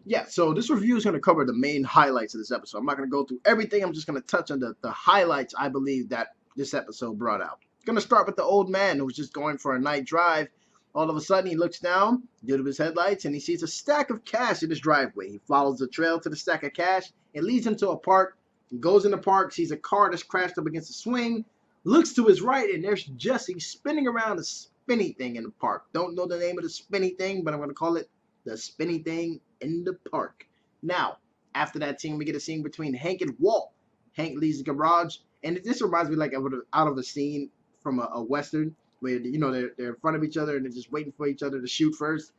Yeah, so this review is going to cover the main highlights of this episode. I'm not going to go through everything. I'm just going to touch on the highlights I believe that this episode brought out. Going to start with the old man who was just going for a night drive. All of a sudden, he looks down due to his headlights and he sees a stack of cash in his driveway. He follows the trail to the stack of cash. It leads him to a park. He goes in the park, sees a car that's crashed up against a swing, looks to his right, and there's Jesse spinning around a spinny thing in the park. Don't know the name of the spinny thing, but I'm going to call it the spinny thing in the park. Now, after that scene, we get a scene between Hank and Walt. Hank leaves the garage, and this reminds me like out of a scene from a western where they're in front of each other and they're just waiting for each other to shoot first.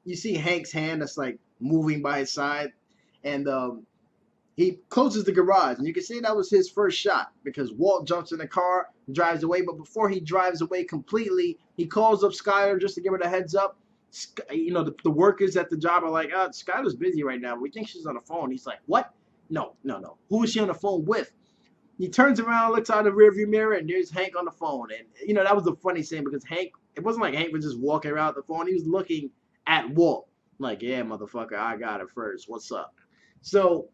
You see Hank's hand that's like moving by his side, and he closes the garage, and you can say that was his first shot because Walt jumps in the car, drives away, but before he drives away completely, he calls up Skyler just to give her the heads up. The workers at the job are like, Skyler's busy right now. We think she's on the phone. He's like, what? No, no, no. Who is she on the phone with? He turns around, looks out the rearview mirror, and there's Hank on the phone. And, that was a funny scene because Hank, it wasn't like Hank was just walking around the phone. He was looking at Walt like, yeah, motherfucker, I got it first. What's up? So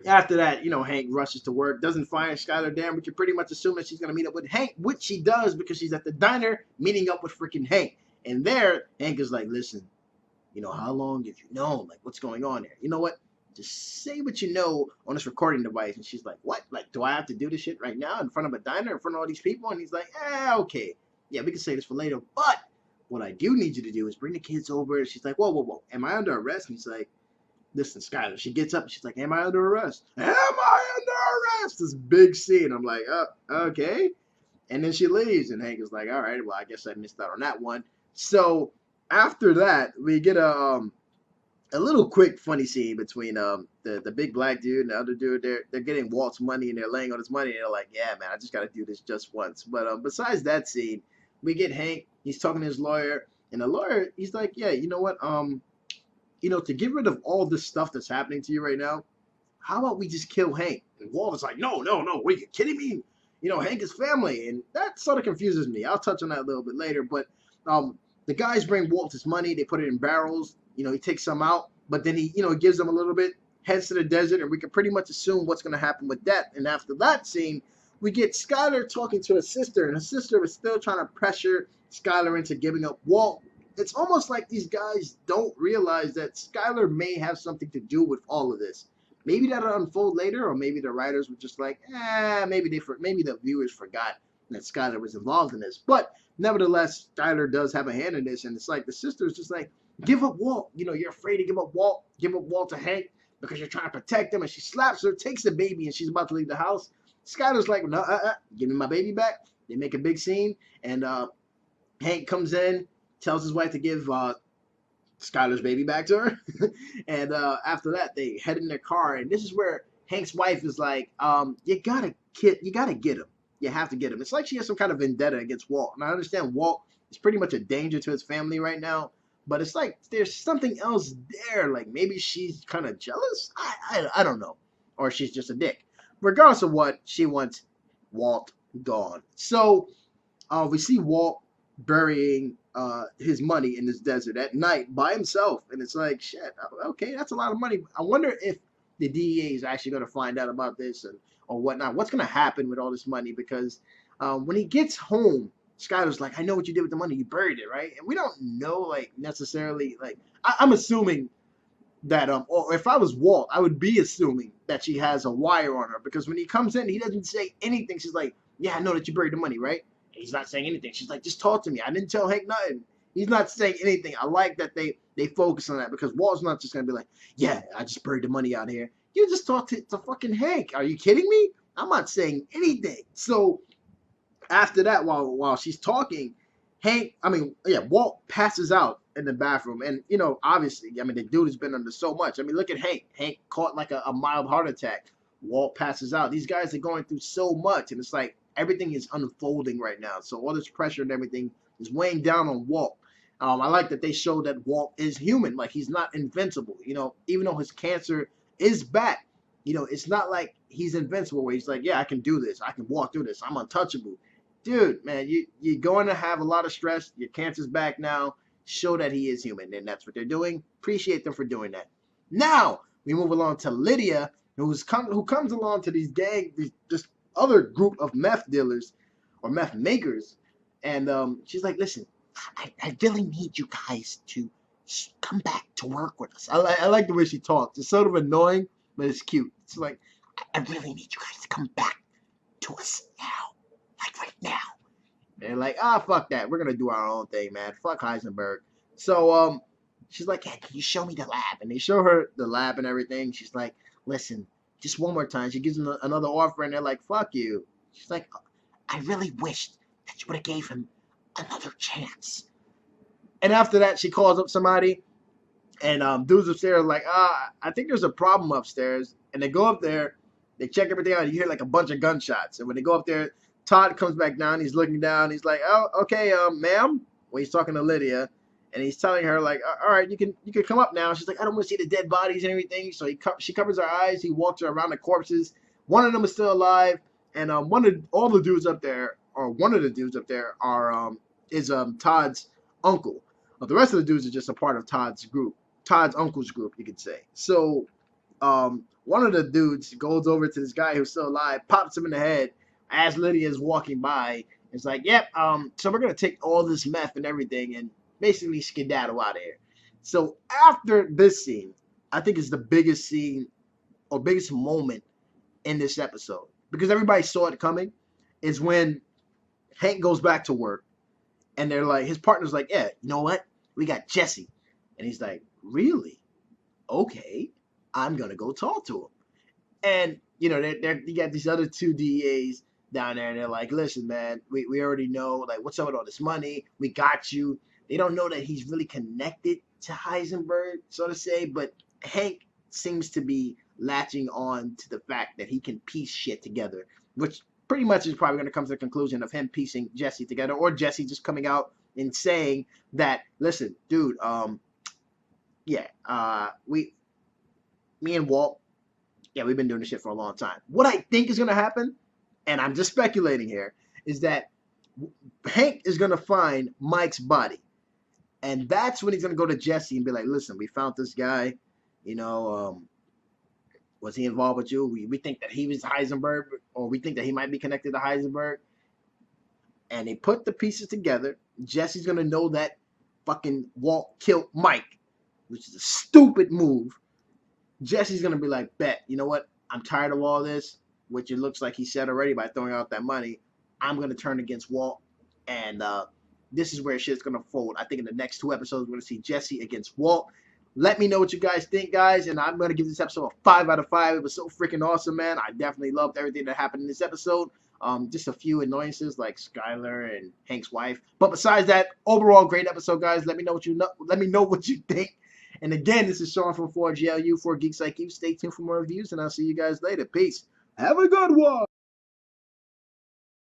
after that, Hank rushes to work, doesn't find Skylar there, but you pretty much assume that she's going to meet up with Hank, which she does because she's at the diner meeting up with freaking Hank. And there, Hank is like, listen, how long have you known? Like, what's going on there? You know what? Just say what you know on this recording device. And she's like, what? Like, do I have to do this shit right now in front of a diner, in front of all these people? And he's like, okay. Yeah, we can say this for later. But what I do need you to do is bring the kids over. And she's like, whoa, whoa, whoa. Am I under arrest? And he's like, listen, Skylar. She gets up and she's like, am I under arrest? Am I under arrest? This big scene. I'm like, okay. And then she leaves. And Hank is like, all right, well, I guess I missed out on that one. So after that, we get a little quick funny scene between the big black dude and the other dude. They're getting Walt's money and they're laying on his money and they're like, yeah, man, I just got to do this just once. But besides that scene, we get Hank. He's talking to his lawyer, and the lawyer, he's like, yeah, you know what? To get rid of all this stuff that's happening to you right now, how about we just kill Hank? And Walt is like, no, no, no, are you kidding me? Hank is family, and that sort of confuses me. I'll touch on that a little bit later, but the guys bring Walt his money. They put it in barrels. He takes some out, but then he gives them a little bit, heads to the desert, and we can pretty much assume what's going to happen with that. And after that scene, we get Skyler talking to her sister, and her sister is still trying to pressure Skyler into giving up Walt. It's almost like these guys don't realize that Skyler may have something to do with all of this. Maybe that'll unfold later, or maybe the writers were just like, maybe the viewers forgot that Skyler was involved in this. But nevertheless, Skyler does have a hand in this, and it's like the sister's just like, give up Walt. You're afraid to give up Walt to Hank because you're trying to protect him. And she slaps her, takes the baby, and she's about to leave the house. Skyler's like, no, give me my baby back. They make a big scene, and Hank comes in, tells his wife to give Skyler's baby back to her. And after that, they head in their car, and this is where Hank's wife is like, you gotta get him. You have to get him. It's like she has some kind of vendetta against Walt. And I understand Walt is pretty much a danger to his family right now, but it's like there's something else there. Like maybe she's kind of jealous. I don't know, or she's just a dick. Regardless of what, she wants Walt gone. So we see Walt burying his money in this desert at night by himself, and it's like, shit, okay, that's a lot of money. I wonder if the DEA is actually going to find out about this or whatnot. What's going to happen with all this money? Because when he gets home, Skyler's like, I know what you did with the money. You buried it, right? And we don't know, like, necessarily, like, I'm assuming that, or if I was Walt, I would be assuming that she has a wire on her, because when he comes in, he doesn't say anything. She's like, yeah, I know that you buried the money, right? And he's not saying anything. She's like, just talk to me. I didn't tell Hank nothing. He's not saying anything. I like that they focus on that, because Walt's not just going to be like, yeah, I just buried the money out here. You just talk to fucking Hank. Are you kidding me? I'm not saying anything. So after that, while she's talking, Walt passes out in the bathroom. And, obviously, the dude has been under so much. Look at Hank. Hank caught like a mild heart attack. Walt passes out. These guys are going through so much, and it's like everything is unfolding right now. So all this pressure and everything is weighing down on Walt. I like that they show that Walt is human. Like, he's not invincible. Even though his cancer is back, it's not like he's invincible where he's like, yeah, I can do this. I can walk through this. I'm untouchable. Dude, man, you're going to have a lot of stress. Your cancer's back now. Show that he is human, and that's what they're doing. Appreciate them for doing that. Now we move along to Lydia, who comes along to these this other group of meth dealers or meth makers, and she's like, "Listen, I really need you guys to come back to work with us." I like the way she talks. It's sort of annoying, but it's cute. It's like, I really need you guys to come back to us now, like right now. And they're like, fuck that. We're gonna do our own thing, man. Fuck Heisenberg. So she's like, "Hey, can you show me the lab?" And they show her the lab and everything. She's like, "Listen, just one more time." She gives them another offer, and they're like, "Fuck you." She's like, "I really wished that you would have gave him another chance." And after that, she calls up somebody, and dudes upstairs are like, I think there's a problem upstairs. And they go up there, they check everything out, and you hear like a bunch of gunshots. And when they go up there, Todd comes back down, he's looking down, he's like, "Oh, okay, ma'am." Well, he's talking to Lydia, and he's telling her like, "All right, you can come up now." She's like, "I don't want to see the dead bodies and everything." So she covers her eyes, he walks her around the corpses. One of them is still alive, and one of all the dudes up there, or one of the dudes up there, is Todd's uncle. The rest of the dudes are just a part of Todd's uncle's group, you could say. So one of the dudes goes over to this guy who's still alive, pops him in the head as Lydia is walking by. It's like, "Yep, so we're gonna take all this meth and everything and basically skedaddle out of here." So after this scene, I think is the biggest scene or biggest moment in this episode, because everybody saw it coming, is when Hank goes back to work, and they're like, his partner's like, "Yeah, you know what? We got Jesse." And he's like, "Really? Okay, I'm gonna go talk to him." And you got these other two DEAs down there, and they're like, "Listen, man, we already know, like, what's up with all this money? We got you." They don't know that he's really connected to Heisenberg, so to say, but Hank seems to be latching on to the fact that he can piece shit together, which pretty much is probably going to come to the conclusion of him piecing Jesse together, or Jesse just coming out and saying that, "Listen, dude, yeah, me and Walt, yeah, we've been doing this shit for a long time." What I think is going to happen, and I'm just speculating here, is that Hank is going to find Mike's body. And that's when he's going to go to Jesse and be like, "Listen, we found this guy. You know, was he involved with you? We think that he was Heisenberg, or we think that he might be connected to Heisenberg." And they put the pieces together. Jesse's going to know that fucking Walt killed Mike, which is a stupid move. Jesse's going to be like, "Bet, you know what? I'm tired of all this," which it looks like he said already by throwing out that money. "I'm going to turn against Walt." And this is where shit's going to fold. I think in the next 2 episodes, we're going to see Jesse against Walt. Let me know what you guys think, guys. And I'm going to give this episode a 5 out of 5. It was so freaking awesome, man. I definitely loved everything that happened in this episode. Just a few annoyances like Skyler and Hank's wife. But besides that, overall great episode, guys. Let me know what you think. And again, this is Sean from 4GLU, 4 Geeks Like You. Stay tuned for more reviews, and I'll see you guys later. Peace. Have a good one.